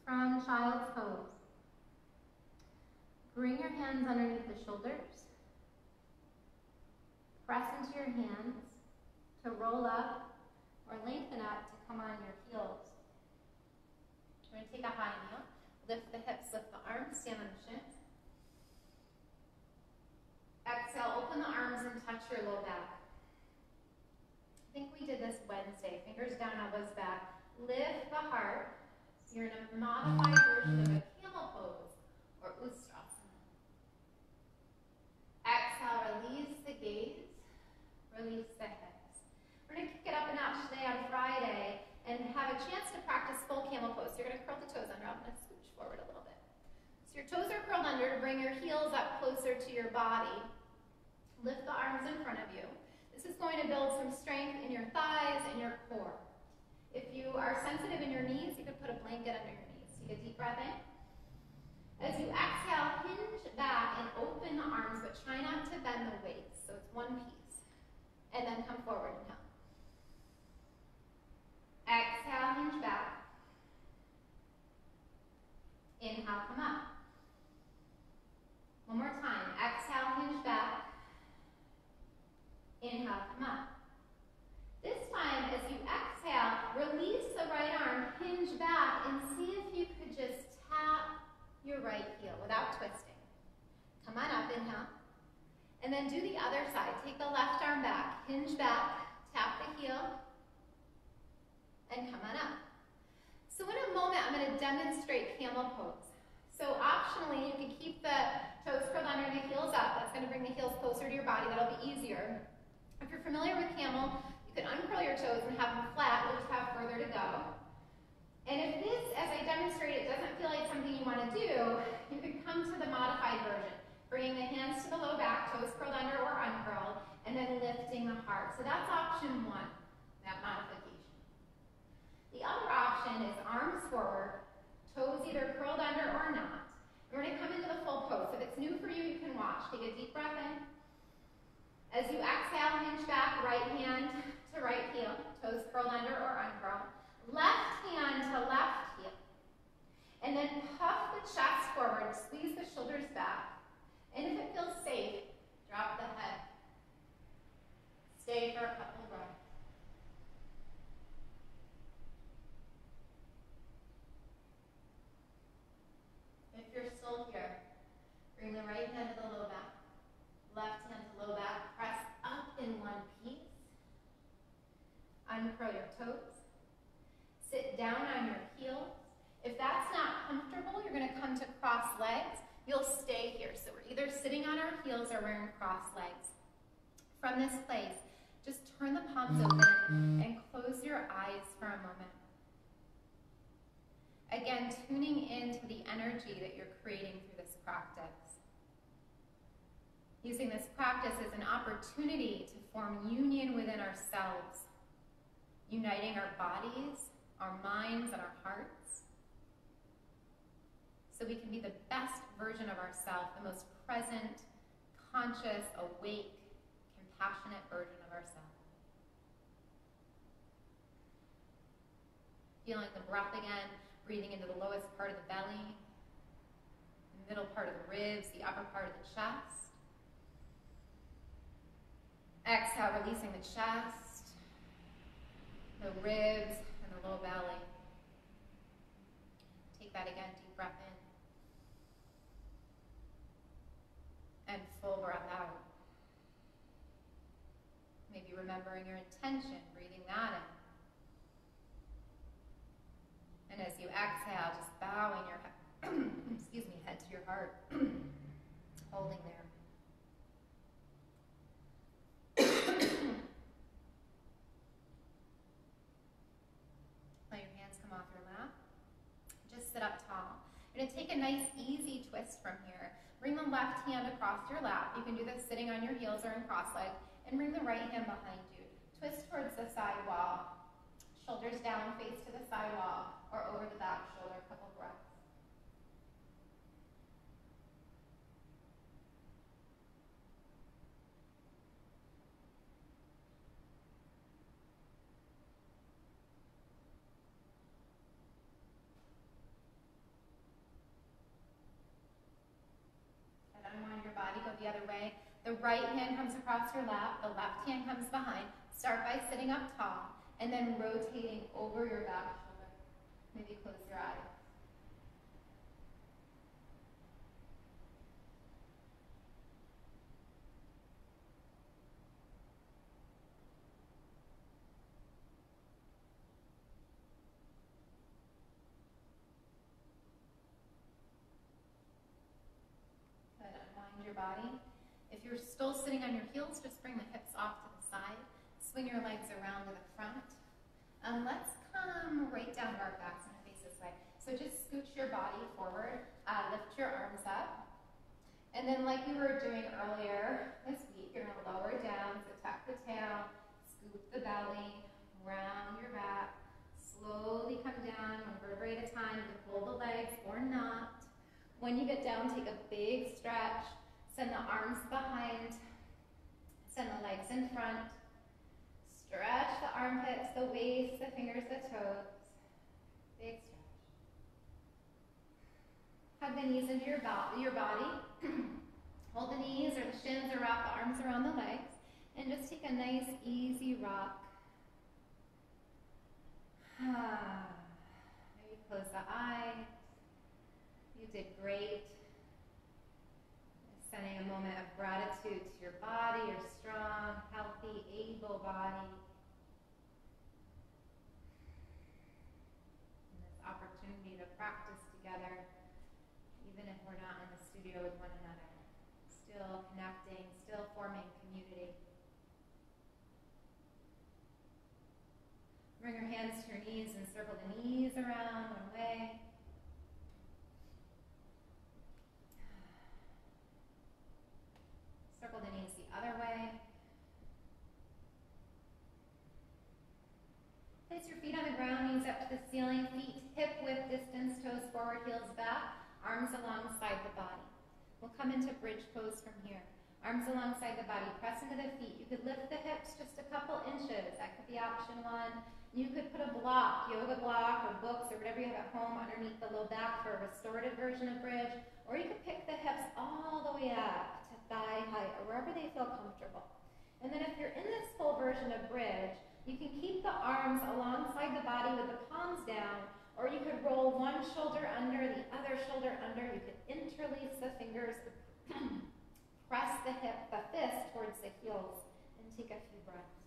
Speaker 1: From child's pose. Bring your hands underneath the shoulders. Press into your hands to roll up or lengthen up to come on your heels. We're going to take a high kneel. Lift the hips, lift the arms, stand on the shins. Exhale, open the arms and touch your low back. I think we did this Wednesday. Fingers down, elbows back. Lift the heart. So you're in a modified version of a camel pose or Instructor. Exhale, release the gaze, release the hips. We're going to kick it up a notch today on Friday and have a chance to practice full camel pose. So you're going to curl the toes under. I'm going to scooch forward a little bit. So your toes are curled under to bring your heels up closer to your body. Lift the arms in front of you. This is going to build some strength in your thighs and your core. If you are sensitive in your knees, you could put a blanket under your knees. Take a deep breath in. As you exhale, hinge back and open the arms, but try not to bend the waist, so it's one piece. And then come forward, inhale. Exhale, hinge back. Inhale, come up. One more time. Exhale, hinge back. Inhale, come up. This time, as you exhale, release the right arm, hinge back, and see if you could just tap your right heel without twisting. Come on up, inhale. And then do the other side. Take the left arm back, hinge back, tap the heel, and come on up. So in a moment, I'm going to demonstrate camel pose. So optionally, you can keep the toes curled under and the heels up. That's going to bring the heels closer to your body. That'll be easier. If you're familiar with camel, you can uncurl your toes and have them flat. You'll just have further to go. And if this, as I demonstrate, it doesn't feel like something you want to do, you can come to the modified version, bringing the hands to the low back, toes curled under or uncurled, and then lifting the heart. So that's option one, that modification. The other option is arms forward, toes either curled under or not. And we're going to come into the full pose. If it's new for you, you can watch. Take a deep breath in. As you exhale, hinge back, right hand to right heel, toes curled under or uncurled. Left hand to left heel. And then puff the chest forward, squeeze the shoulders back. And uncurl your toes. Sit down on your heels. If that's not comfortable, you're going to come to cross legs. You'll stay here. So we're either sitting on our heels or we're in cross legs. From this place, just turn the palms open and close your eyes for a moment. Again, tuning into the energy that you're creating through this practice. Using this practice as an opportunity to form union within ourselves, uniting our bodies, our minds, and our hearts, so we can be the best version of ourselves, the most present, conscious, awake, compassionate version of ourselves. Feeling the breath again, breathing into the lowest part of the belly, the middle part of the ribs, the upper part of the chest. Exhale, releasing the chest, the ribs, and the low belly. Take that again, deep breath in. And full breath out. Maybe remembering your intention, breathing that in. And as you exhale, just bowing your head to your heart, holding there. Let your hands come off your lap. Just sit up tall. You're going to take a nice, easy twist from here. Bring the left hand across your lap. You can do this sitting on your heels or in cross legs. And bring the right hand behind you. Twist towards the side wall. Shoulders down, face to the side wall, or over the back shoulder. A couple breaths. Unwind your body, go the other way. The right hand comes across your lap, the left hand comes behind. Start by sitting up tall, and then rotating over your back shoulder. Maybe close your eyes. Your body. If you're still sitting on your heels, just bring the hips off to the side. Swing your legs around to the front. Let's come right down to our backs and face this way. So just scooch your body forward, lift your arms up. And then like we were doing earlier this week, you're going to lower down, so tuck the tail, scoop the belly, round your back. Slowly come down, one vertebrae at a time. You can pull the legs or not. When you get down, take a big stretch. Send the arms behind, send the legs in front, stretch the armpits, the waist, the fingers, the toes, big stretch. Hug the knees into your body, hold the knees or the shins or wrap the arms around the legs, and just take a nice easy rock. Maybe close the eyes. You did great. Sending a moment of gratitude to your body, your strong, healthy, able body. And this opportunity to practice together, even if we're not in the studio with one another. Still connecting, still forming community. Bring your hands to your knees and circle the knees around one way. Circle the knees the other way. Place your feet on the ground, knees up to the ceiling, feet hip width distance, toes forward, heels back, arms alongside the body. We'll come into bridge pose from here. Arms alongside the body, press into the feet. You could lift the hips just a couple inches. That could be option one. You could put a block, yoga block or books or whatever you have at home underneath the low back for a restorative version of bridge. Or you could pick the hips all the way up to thigh height or wherever they feel comfortable. And then if you're in this full version of bridge, you can keep the arms alongside the body with the palms down, or you could roll one shoulder under, the other shoulder under. You could interlace the fingers, press the fist towards the heels, and take a few breaths.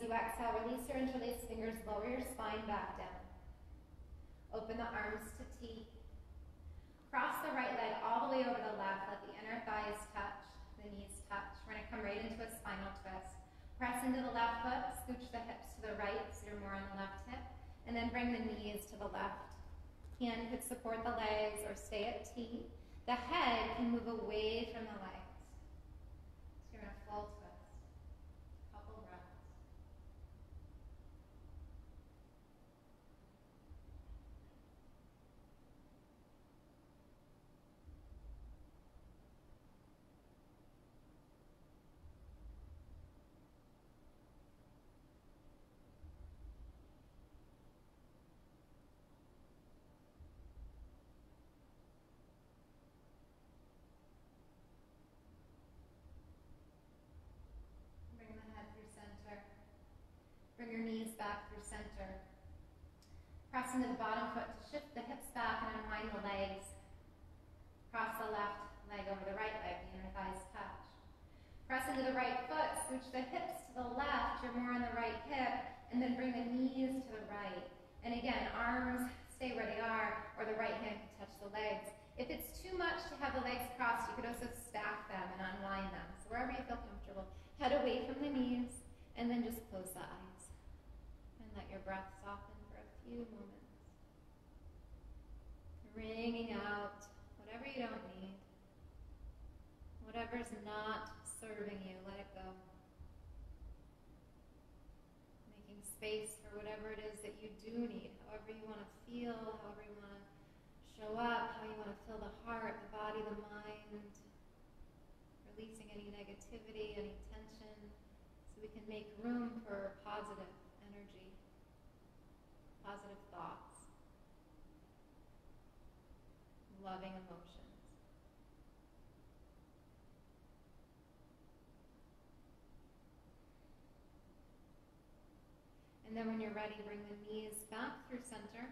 Speaker 1: you exhale, release your interlaced fingers, lower your spine back down. Open the arms to T. Cross the right leg all the way over the left. Let the inner thighs touch, the knees touch. We're going to come right into a spinal twist. Press into the left foot, scooch the hips to the right so you're more on the left hip, and then bring the knees to the left. Hand could support the legs or stay at T. The head can move away from the legs. So you're in a full twist. Couple breaths. Bring your knees back through center. Press into the bottom foot to shift the hips back and unwind the legs. Cross the left leg over the right leg, the inner thighs touch. Press into the right foot, scooch the hips to the left, you're more on the right hip, and then bring the knees to the right. And again, arms stay where they are, or the right hand can touch the legs. If it's too much to have the legs crossed, you could also stack them and unwind them. So wherever you feel comfortable, head away from the knees, and then just close the eyes. Let your breath soften for a few moments. Wringing out whatever you don't need. Whatever's not serving you, let it go. Making space for whatever it is that you do need, however you want to feel, however you want to show up, how you want to fill the heart, the body, the mind. Releasing any negativity, any tension, so we can make room for positive energy. Positive thoughts, loving emotions. And then when you're ready, bring the knees back through center.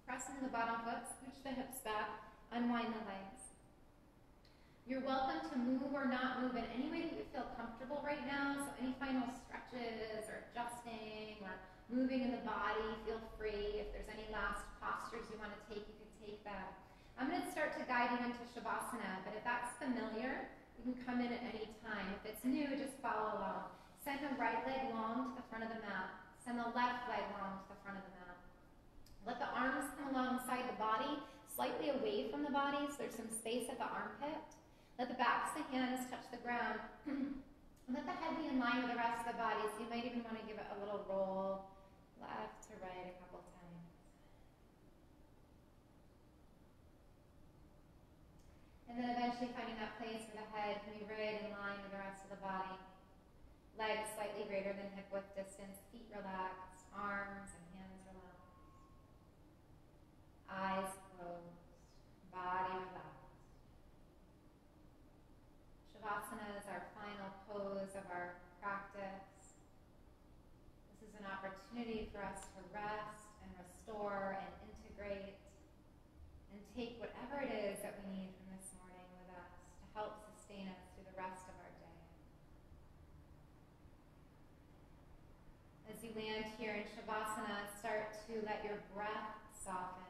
Speaker 1: Press into the bottom foot, scooch the hips back, unwind the legs. You're welcome to move or not move in any way that you feel comfortable right now. So any final stretches or adjusting or moving in the body, feel free. If there's any last postures you want to take, you can take them. I'm going to start to guide you into Shavasana, but if that's familiar, you can come in at any time. If it's new, just follow along. Send the right leg long to the front of the mat. Send the left leg long to the front of the mat. Let the arms come alongside the body, slightly away from the body, so there's some space at the armpit. Let the backs of the hands touch the ground. Let the head be in line with the rest of the body, so you might even want to give it a little roll. Left to right a couple times. And then eventually finding that place where the head can be right in line with the rest of the body. Legs slightly greater than hip width distance, feet relaxed, arms and hands relaxed. Eyes closed, body relaxed. Shavasana is our final pose of our practice. This is an opportunity for us to rest and restore and integrate and take whatever it is that we need from this morning with us to help sustain us through the rest of our day. As you land here in Shavasana, start to let your breath soften.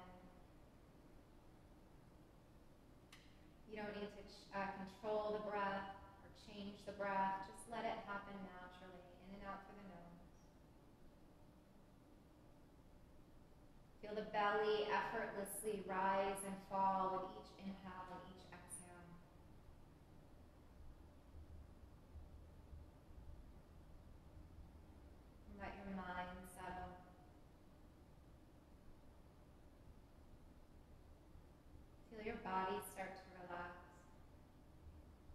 Speaker 1: You don't need to control the breath or change the breath. Just let it happen naturally, in and out through the nose. Feel the belly effortlessly rise and fall with each inhale and each exhale. And let your mind settle. Feel your body start to relax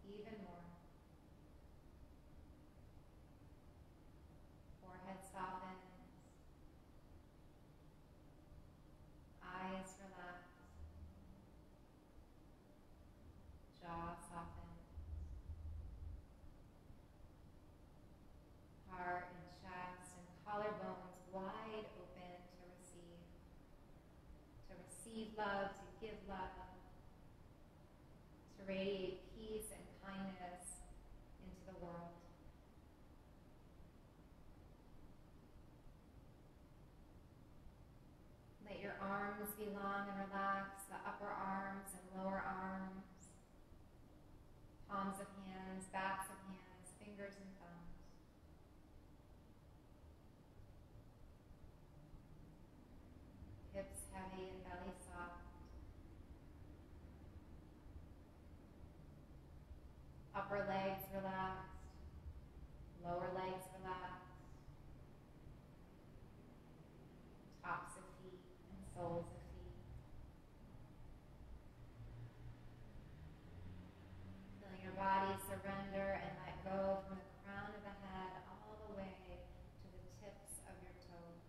Speaker 1: even more. Forehead softens. Eyes relax. Jaw softens. Heart and chest and collarbones wide open to receive. To receive love, to give love. fingers and thumbs. Hips heavy and belly soft. Upper legs relaxed. Lower legs relaxed. Tops of feet and soles of feet. Feeling your body surrender and let go from the crown of the head all the way to the tips of your toes.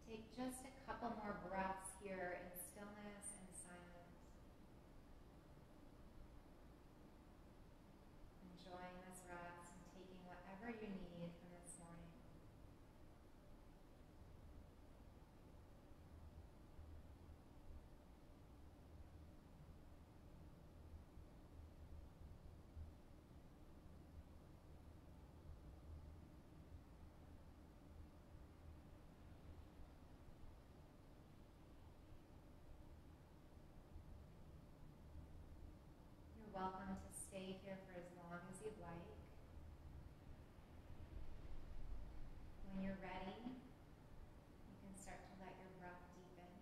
Speaker 1: Take just a couple more breaths here in stillness and silence. Enjoying this rest and taking whatever you need from this morning. You're welcome to stay here for as long as you'd like. When you're ready, you can start to let your breath deepen.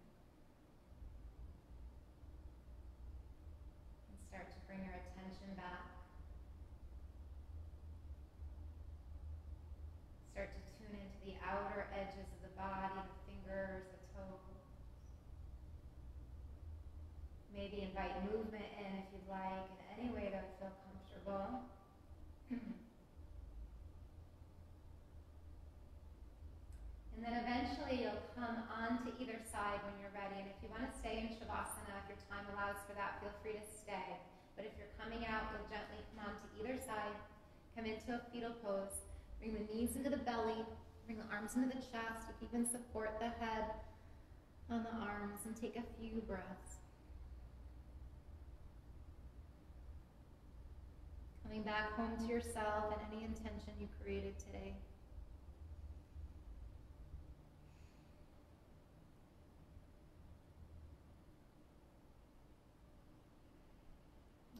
Speaker 1: And start to bring your attention back. Start to tune into the outer edges of the body, the fingers, the toes. Maybe invite movement in if you'd like, in any way that would feel comfortable. And then eventually you'll come onto either side when you're ready. And if you want to stay in Shavasana, if your time allows for that, feel free to stay. But if you're coming out, you'll gently come onto either side, come into a fetal pose, bring the knees into the belly, bring the arms into the chest. You can even support the head on the arms and take a few breaths. Coming back home to yourself and any intention you created today.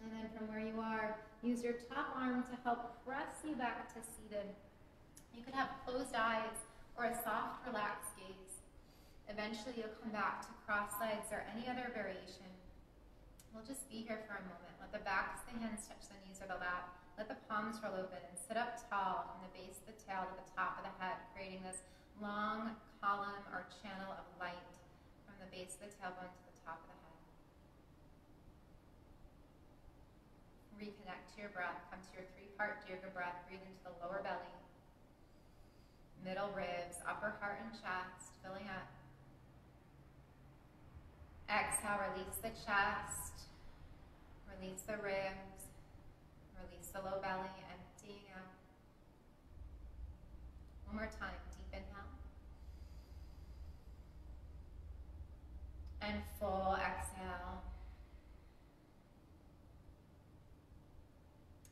Speaker 1: And then from where you are, use your top arm to help press you back to seated. You could have closed eyes or a soft, relaxed gaze. Eventually you'll come back to cross legs or any other variation. We'll just be here for a moment. Let the backs of the hands touch the knees or the lap. Let the palms roll open and sit up tall from the base of the tail to the top of the head, creating this long column or channel of light from the base of the tailbone to the top of the head. Reconnect to your breath. Come to your three-part yoga breath. Breathe into the lower belly, middle ribs, upper heart and chest, filling up. Exhale, release the chest, release the ribs, release the low belly, emptying out. One more time, deep inhale. And full exhale.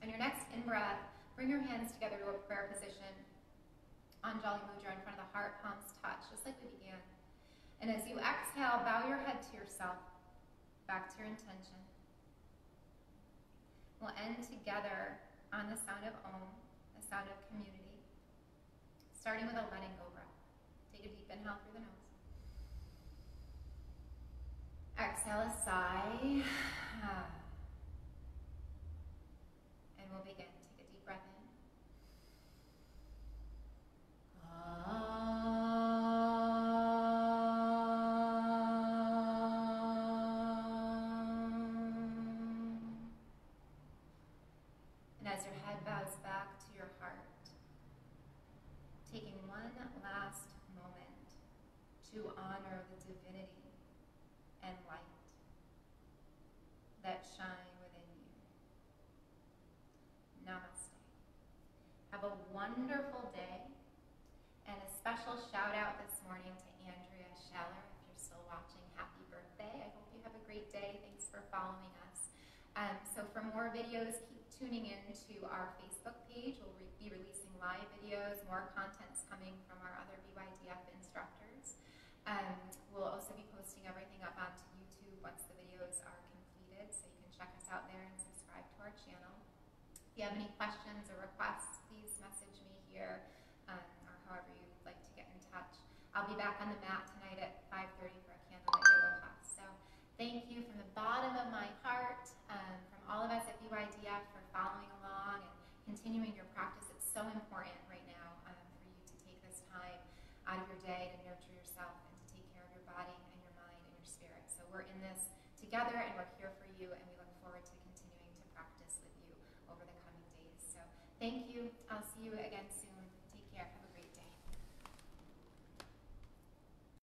Speaker 1: On your next in-breath, bring your hands together to a prayer position. Anjali Mudra in front of the heart, palms touch, just like we began. And as you exhale, bow your head to yourself, back to your intention. We'll end together on the sound of Om, the sound of community, starting with a letting go breath. Take a deep inhale through the nose. Exhale a sigh. And we'll begin. Take a deep breath in. And as your head bows back to your heart, taking one last moment to honor the divinity and light that shine within you. Namaste. Have a wonderful day, and a special shout out this morning to Andrea Scheller. If you're still watching, happy birthday. I hope you have a great day. Thanks for following us. So for more videos, keep tuning in to our Facebook page. We'll be releasing live videos, more content's coming from our other BYDF instructors. We'll also be posting everything up onto YouTube once the videos are completed, so you can check us out there and subscribe to our channel. If you have any questions or requests, please message me here, or however you'd like to get in touch. I'll be back on the mat tonight at 5:30 for a candlelit yoga class. So thank you from the bottom of my heart, from all of us at BYDF for following along and continuing your practice. It's so important right now for you to take this time out of your day to nurture yourself and to take care of your body and your mind and your spirit. So we're in this together and we're here for you, and we look forward to continuing to practice with you over the coming days. So thank you. I'll see you again